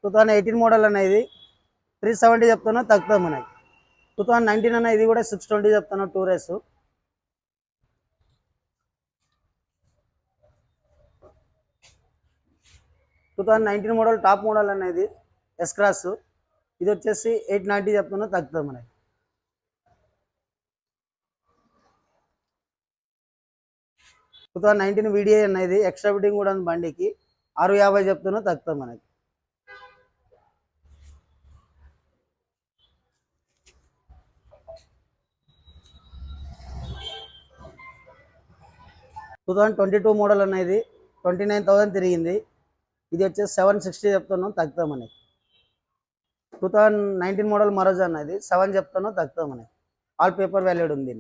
2018 model అనేది 370 చెప్తాను, తగ్గుతాం మనకి. 2019 అన్న ఇది కూడా 620 చెప్తాను, టూరేస్. 2019 మోడల్ టాప్ మోడల్ అనేది ఎస్ క్రాస్, ఇది వచ్చేసి 890 చెప్తాను, తగ్గుతాం మనకి. 2019 వీడియో అనేది ఎక్స్ట్రా ఫిట్టింగ్ కూడా ఉంది బండికి, 650 చెప్తాను, తగ్గుతాం మనకి. 2022 మోడల్ అనేది 29,000 తిరిగింది, ఇది వచ్చేసి 760 చెప్తాను, తగ్గుతాం మనకి. 2019 మోడల్ మరోజా అనేది 7 చెప్తాను, తగ్గుతాం మనకి. ఆల్ పేపర్ వ్యాలిడ్ ఉంది.